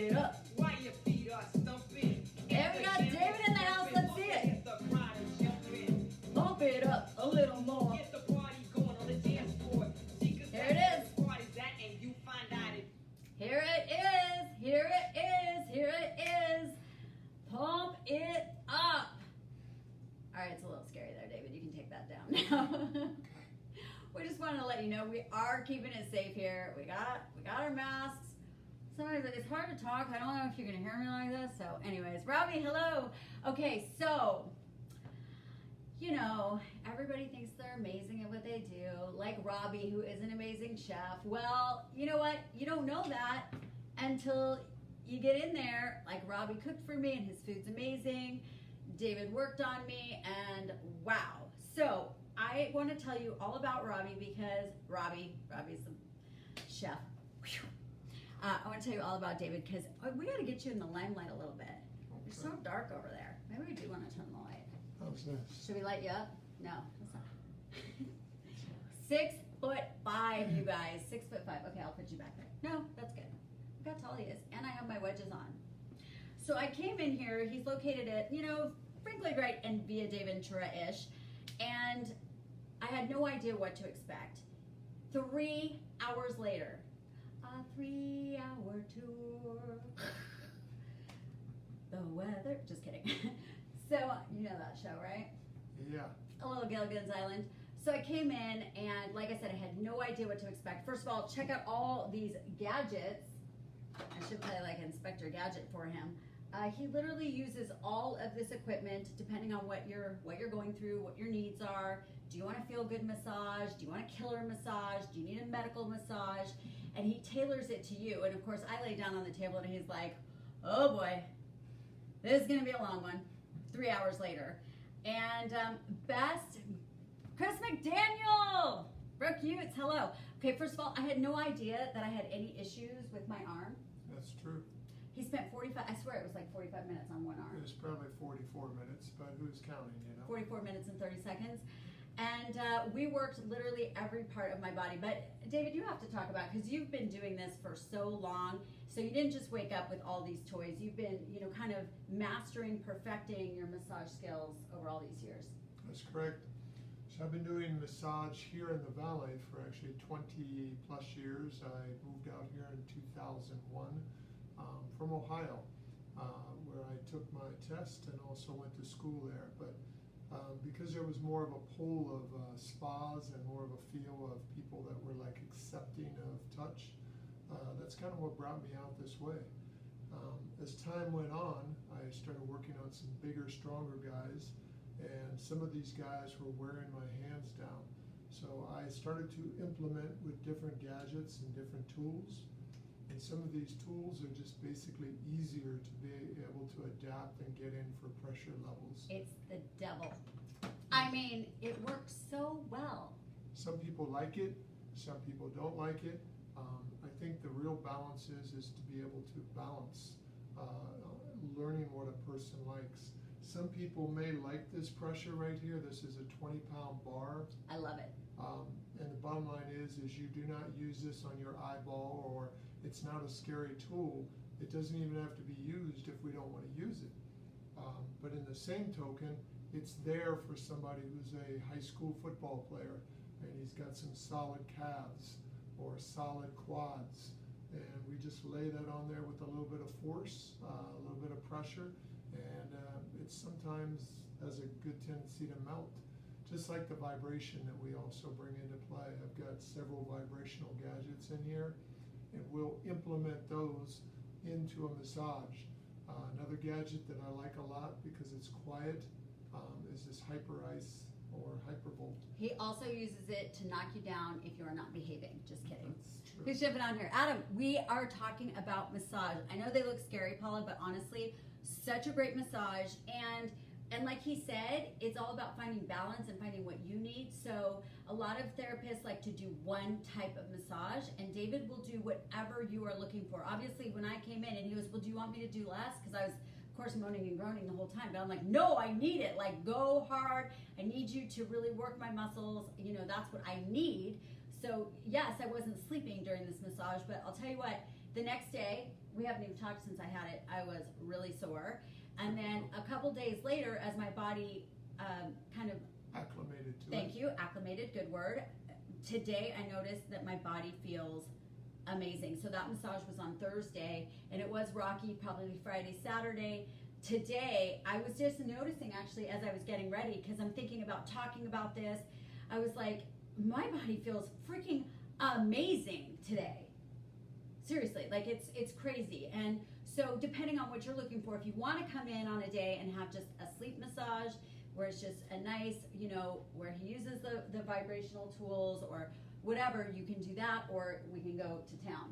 it up. Why your feet are stumping? And we got David in the house. Let's see it. The crowd is jumping. Bump it up a little more. Get the party going on the dance floor. There it is. The party's at, and you find out it. Here it is. Here it is. Here it is. Pump it up. All right, it's a little scary there, David. You can take that down now. We just wanted to let you know we are keeping it safe here. We got our masks. Sometimes it's hard to talk. I don't know if you're gonna hear me like this. So anyways, Robbie, hello. Okay, so, you know, everybody thinks they're amazing at what they do, like Robbie, who is an amazing chef. Well, you know what? You don't know that until you get in there. Like Robbie cooked for me and his food's amazing. David worked on me and wow. So I want to tell you all about Robbie because Robbie's the chef. I want to tell you all about David because we got to get you in the limelight a little bit. Okay. You're so dark over there. Maybe we do want to turn the light. How's this? Should we light you up? No, that's not. 6'5", you guys. 6'5". Okay, I'll put you back there. No, that's good. Look how tall he is. And I have my wedges on. So I came in here. He's located at, Franklin right and Via de Ventura-ish. And I had no idea what to expect. 3 hours later, a 3-hour tour. The weather, just kidding. So, you know that show, right? Yeah. A little Gilligan's Island. So I came in and like I said, I had no idea what to expect. First of all, check out all these gadgets. I should play like Inspector Gadget for him. He literally uses all of this equipment depending on what you're going through, what your needs are. Do you want a feel-good massage? Do you want a killer massage? Do you need a medical massage? And he tailors it to you. And of course, I lay down on the table and he's like, oh boy, this is gonna be a long one. 3 hours later. And best, Chris McDaniel, Brooke Utes, hello. Okay, first of all, I had no idea that I had any issues with my arm. That's true. He spent 45, I swear it was like 45 minutes on one It arm. was probably 44 minutes, but who's counting, 44 minutes and 30 seconds. And we worked literally every part of my body. But David, you have to talk about, because you've been doing this for so long. So you didn't just wake up with all these toys. You've been, kind of mastering, perfecting your massage skills over all these years. That's correct. So I've been doing massage here in the Valley for actually 20 plus years. I moved out here in 2001 from Ohio, where I took my test and also went to school there. But because there was more of a pool of spas and more of a feel of people that were like accepting of touch, that's kind of what brought me out this way. As time went on, I started working on some bigger, stronger guys, and some of these guys were wearing my hands down. So I started to implement with different gadgets and different tools. And some of these tools are just basically easier to be able to adapt and get in for pressure levels. It's the devil. I mean, it works so well. Some people like it, some people don't like it. I think the real balance is to be able to balance learning what a person likes. Some people may like this pressure right here. This is a 20-pound bar. I love it. And the bottom line is you do not use this on your eyeball, or it's not a scary tool. It doesn't even have to be used if we don't want to use it. But in the same token, it's there for somebody who's a high school football player and he's got some solid calves or solid quads. And we just lay that on there with a little bit of force, a little bit of pressure, and it sometimes has a good tendency to melt. Just like the vibration that we also bring into play. I've got several vibrational gadgets in here, and we'll implement those into a massage. Another gadget that I like a lot because it's quiet is this Hyper Ice or Hypervolt. He also uses it to knock you down if you are not behaving. Just kidding. That's true. Who's jumping on here? Adam, we are talking about massage. I know they look scary, Paula, but honestly, such a great massage. And like he said, it's all about finding balance and finding what you need. So a lot of therapists like to do one type of massage, and David will do whatever you are looking for. Obviously, when I came in and he goes, well, do you want me to do less? Because I was, of course, moaning and groaning the whole time. But I'm like, no, I need it. Like, go hard. I need you to really work my muscles. That's what I need. So yes, I wasn't sleeping during this massage, but I'll tell you what, the next day, we haven't even talked since I had it, I was really sore. And then a couple days later, as my body kind of, Acclimated to it. thank you, acclimated, good word. Today I noticed that my body feels amazing. So that massage was on Thursday, and it was rocky, probably Friday, Saturday. Today, I was just noticing actually as I was getting ready, because I'm thinking about talking about this, I was like, my body feels freaking amazing today. Seriously, like it's crazy. And so depending on what you're looking for, if you want to come in on a day and have just a sleep massage where it's just a nice, you know, where he uses the vibrational tools or whatever, you can do that, or we can go to town.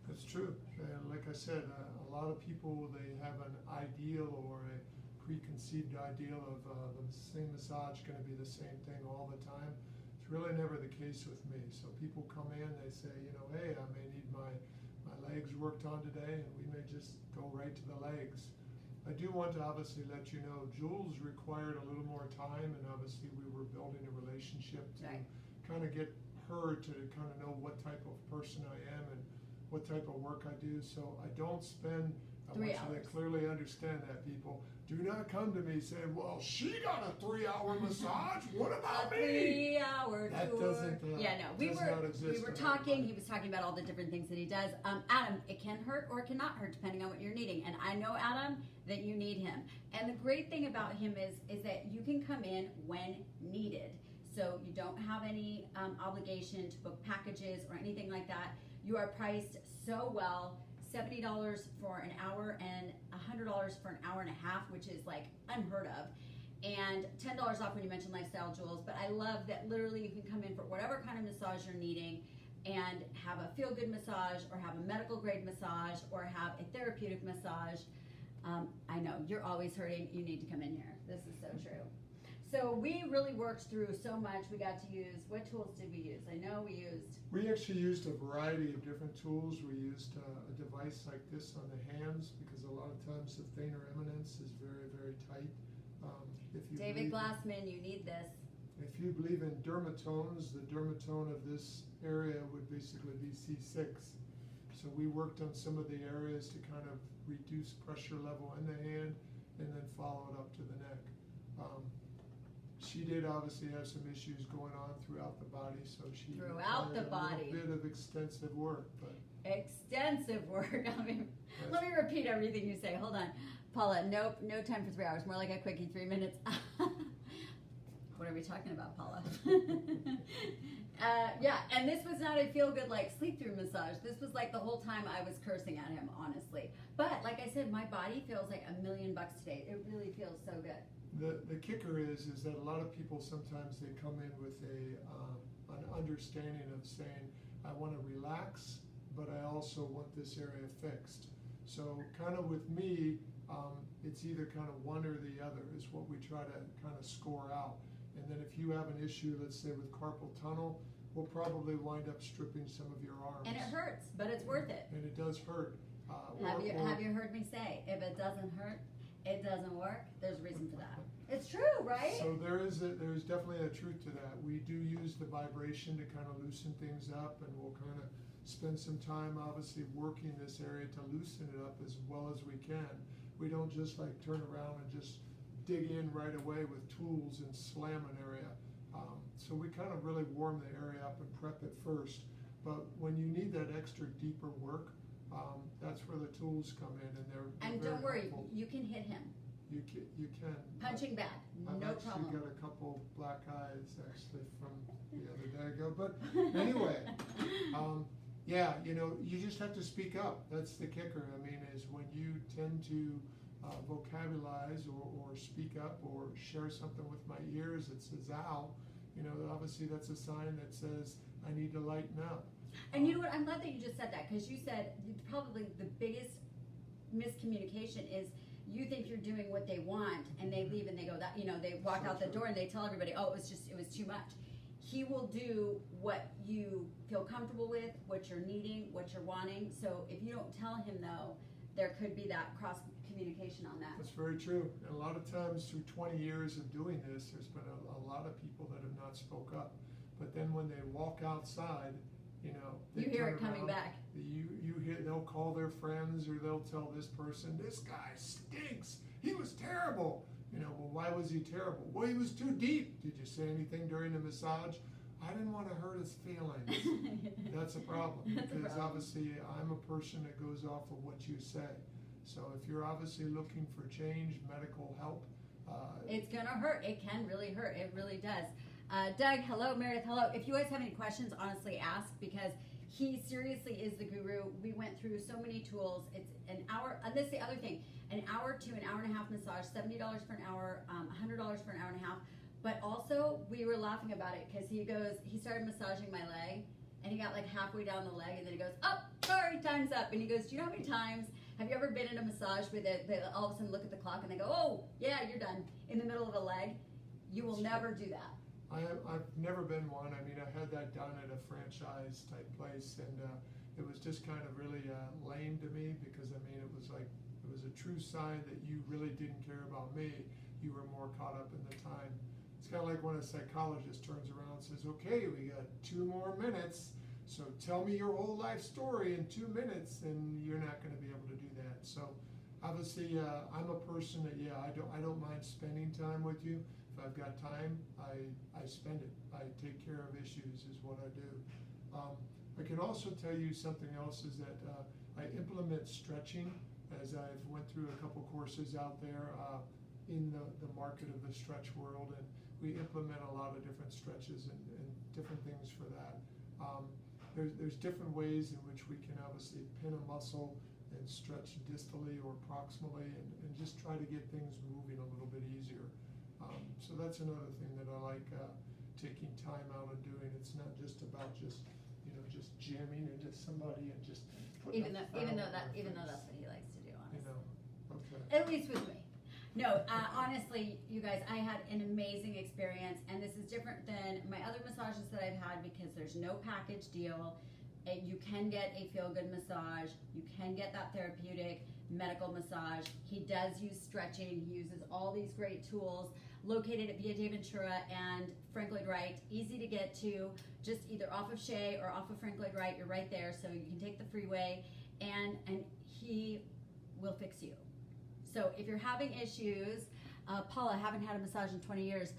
That's true. And like I said, a lot of people, they have an ideal or a preconceived ideal of the same massage going to be the same thing all the time. It's really never the case with me. So people come in, they say, you know, hey, I may need my legs worked on today, and we may just go right to the legs. I do want to obviously let you know, Jules required a little more time, and obviously we were building a relationship to kind of get her to kind of know what type of person I am and what type of work I do. So I don't spend, I 3 want you hours. to clearly understand that, people. Do not come to me saying, well, she got a 3-hour massage, what about me? 3-hour That tour. doesn't, Yeah, no, we does were not exist in talking. our He was talking about all the different things that he does. Adam, it can hurt or it cannot hurt depending on what you're needing. And I know, Adam, that you need him. And the great thing about him is that you can come in when needed. So you don't have any obligation to book packages or anything like that. You are priced so well. $70 for an hour and $100 for an hour and a half, which is like unheard of. And $10 off when you mention Lifestyle Jules. But I love that literally you can come in for whatever kind of massage you're needing and have a feel-good massage or have a medical grade massage or have a therapeutic massage. I know, you're always hurting. You need to come in here. This is so true. So we really worked through so much. We got to use, what tools did we use? I know we actually used a variety of different tools. We used a device like this on the hands because a lot of times the thenar eminence is very, very tight. If you David believe- Glassman, you need this. If you believe in dermatones, the dermatone of this area would basically be C6. So we worked on some of the areas to kind of reduce pressure level in the hand and then follow it up to the neck. She did obviously have some issues going on throughout the body, so she Throughout the required body. a little bit of extensive work. But Extensive work. I mean, let me repeat everything you say. Hold on. Paula, nope, no time for 3 hours. More like a quickie, 3 minutes. What are we talking about, Paula? Yeah, and this was not a feel-good, like, sleep-through massage. This was like the whole time I was cursing at him, honestly. But, like I said, my body feels like $1,000,000 today. It really feels so good. the kicker is that a lot of people sometimes they come in with an understanding of saying, I want to relax, but I also want this area fixed. So kind of with me, it's either kind of one or the other is what we try to kind of score out. And then if you have an issue, let's say with carpal tunnel, we'll probably wind up stripping some of your arms. And it hurts, but it's worth it. And it does hurt. Have you heard me say, if it doesn't hurt, it doesn't work? There's a reason for that. It's true, right? So there's definitely a truth to that. We do use the vibration to kind of loosen things up, and we'll kind of spend some time obviously working this area to loosen it up as well as we can. We don't just like turn around and just dig in right away with tools and slam an area. So we kind of really warm the area up and prep it first. But when you need that extra deeper work, that's where the tools come in, and they're And very don't worry, helpful. you can hit him. You can. Punching bag, I've no actually problem. got a couple black eyes actually from the other day ago, but anyway, yeah, you just have to speak up. That's the kicker. I mean, is when you tend to vocabularize or speak up or share something with my ears that says ow, obviously that's a sign that says I need to lighten up. And you know what? I'm glad that you just said that, because you said probably the biggest miscommunication is you think you're doing what they want, and they leave and they go that they walk So out the true. door and they tell everybody, oh, it was too much. He will do what you feel comfortable with, what you're needing, what you're wanting. So if you don't tell him though, there could be that cross communication on that. That's very true. And a lot of times through 20 years of doing this, there's been a lot of people that have not spoke up. But then when they walk outside, they You hear turn it coming around, back. You they'll call their friends or they'll tell this person, this guy stinks. He was terrible. You know, well, why was he terrible? Well, he was too deep. Did you say anything during the massage? I didn't want to hurt his feelings. That's a problem, because obviously I'm a person that goes off of what you say. So if you're obviously looking for change, medical help, it's gonna hurt. It can really hurt. It really does. Doug, hello. Meredith, hello. If you guys have any questions, honestly ask, because he seriously is the guru. We went through so many tools. It's an hour, and this is the other thing, an hour to an hour and a half massage, $70 for an hour, $100 for an hour and a half. But also, we were laughing about it because he started massaging my leg, and he got like halfway down the leg, and then he goes, oh, sorry, time's up. And he goes, do you know how many times have you ever been in a massage where they all of a sudden look at the clock and they go, oh, yeah, you're done, in the middle of a leg? You will never do that. I've never been one. I mean, I had that done at a franchise type place, and it was just kind of really lame to me, because I mean, it was a true sign that you really didn't care about me. You were more caught up in the time. It's kind of like when a psychologist turns around and says, okay, we got 2 more minutes, so tell me your whole life story in 2 minutes, and you're not going to be able to do that. So obviously, I'm a person that, yeah, I don't mind spending time with you. If I've got time, I spend it. I take care of issues is what I do. I can also tell you something else is that I implement stretching, as I've went through a couple courses out there in the market of the stretch world, and we implement a lot of different stretches and different things for that. There's different ways in which we can obviously pin a muscle and stretch distally or proximally, and just try to get things moving a little bit easier. So that's another thing that I like taking time out and doing. It's not just about just jamming into somebody and just putting Even though that's what he likes to do, honestly. Okay. At least with me. No, honestly, you guys, I had an amazing experience, and this is different than my other massages that I've had, because there's no package deal. You can get a feel-good massage. You can get that therapeutic medical massage. He does use stretching. He uses all these great tools. Located at Via de Ventura and Frank Lloyd Wright. Easy to get to, just either off of Shea or off of Frank Lloyd Wright. You're right there, so you can take the freeway, and he will fix you. So if you're having issues, Paula, I haven't had a massage in 20 years.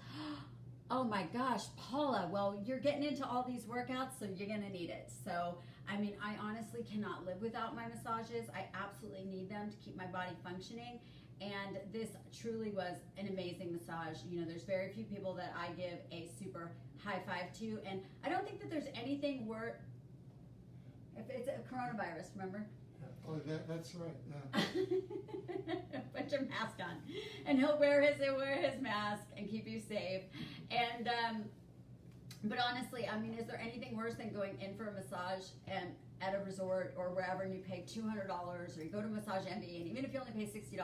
Oh my gosh, Paula, well, you're getting into all these workouts, so you're gonna need it. So, I mean, I honestly cannot live without my massages. I absolutely need them to keep my body functioning. And this truly was an amazing massage. You know, there's very few people that I give a super high five to. And I don't think that there's anything worse, if it's a coronavirus, remember? Oh, that's right. Yeah. Put your mask on, and he'll wear his mask and keep you safe. And but honestly, I mean, is there anything worse than going in for a massage and at a resort or wherever, and you pay $200, or you go to Massage MD, and even if you only pay $60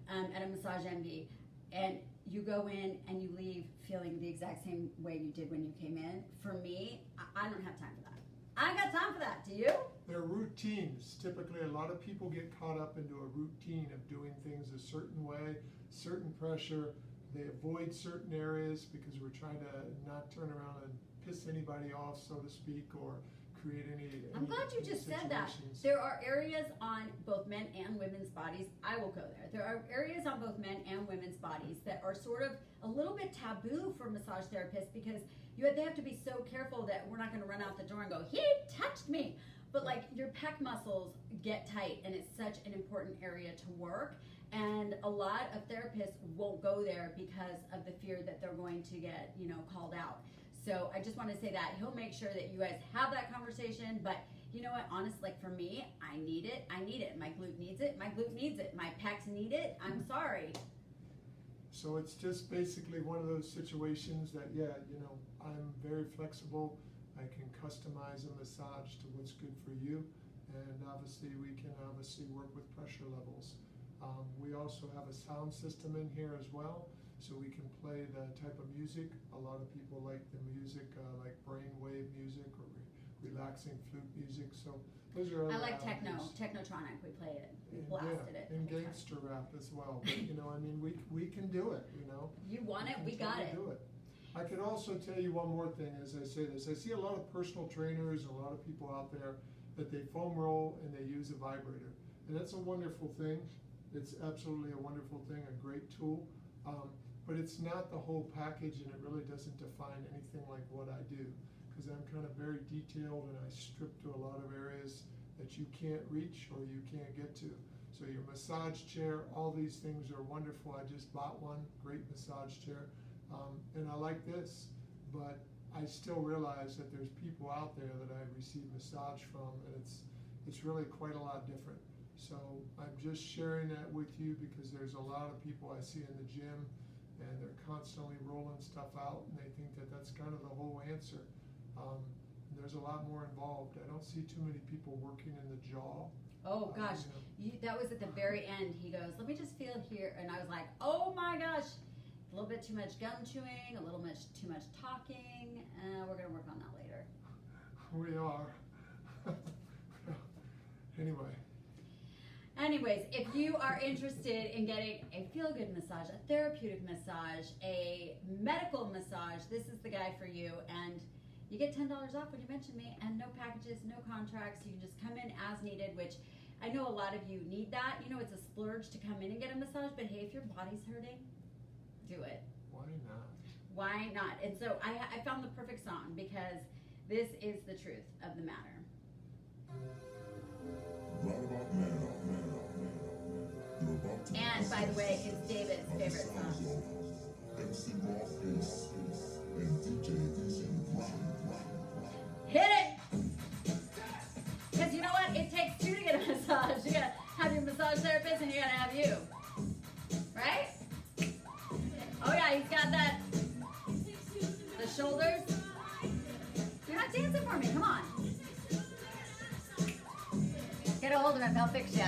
at a Massage MD, and you go in and you leave feeling the exact same way you did when you came in? For me, I don't have time for that. I ain't got time for that. Do you? They're routines. Typically, a lot of people get caught up into a routine of doing things a certain way, certain pressure. They avoid certain areas because we're trying to not turn around and piss anybody off, so to speak, or create any I'm glad you just said that. There are areas on both men and women's bodies. I will go there. There are areas on both men and women's bodies that are sort of a little bit taboo for massage therapists, because they have to be so careful that we're not going to run out the door and go, he touched me. But like, your pec muscles get tight, and it's such an important area to work. And a lot of therapists won't go there because of the fear that they're going to get, called out. So I just want to say that he'll make sure that you guys have that conversation. But you know what? Honestly, like for me, I need it. My glute needs it. My glute needs it. My pecs need it. I'm sorry. So it's just basically one of those situations that, I'm very flexible. I can customize a massage to what's good for you. And obviously, we can work with pressure levels. We also have a sound system in here as well, so we can play the type of music. A lot of people like the music, like brainwave music or relaxing flute music. So those are other I like avenues. technotronic. We played it. We blasted it. And gangster rap as well. But we can do it. You want it, we got it. Do it. I can also tell you one more thing as I say this. I see a lot of personal trainers, a lot of people out there that they foam roll and they use a vibrator. And that's a wonderful thing. It's absolutely a wonderful thing, a great tool. But it's not the whole package, and it really doesn't define anything like what I do, because I'm kind of very detailed and I strip to a lot of areas that you can't reach or you can't get to. So your massage chair, all these things are wonderful. I just bought one, great massage chair, and I like this, but I still realize that there's people out there that I've received massage from, and it's really quite a lot different. So I'm just sharing that with you because there's a lot of people I see in the gym, and they're constantly rolling stuff out, and they think that that's kind of the whole answer. There's a lot more involved. I don't see too many people working in the jaw. Oh gosh, that was at the very end. He goes, let me just feel here. And I was like, oh my gosh, a little bit too much gum chewing, a little bit too much talking. We're going to work on that later. We are. Anyway. Anyways, if you are interested in getting a feel-good massage, a therapeutic massage, a medical massage, this is the guy for you. And you get $10 off when you mention me, and no packages, no contracts. You can just come in as needed, which I know a lot of you need that. You know, it's a splurge to come in and get a massage, but hey, if your body's hurting, do it. Why not? Why not? And so I found the perfect song because this is the truth of the matter. Right about now, you're about to And by the way, it's David's favorite song. MC Rawface and DJ Easy Rock. Hit it! Because you know what? It takes two to get a massage. You gotta have your massage therapist and you gotta have you. Right? Oh yeah, he's got that. The shoulders. You're not dancing for me, come on. Get a hold of him, he'll fix you.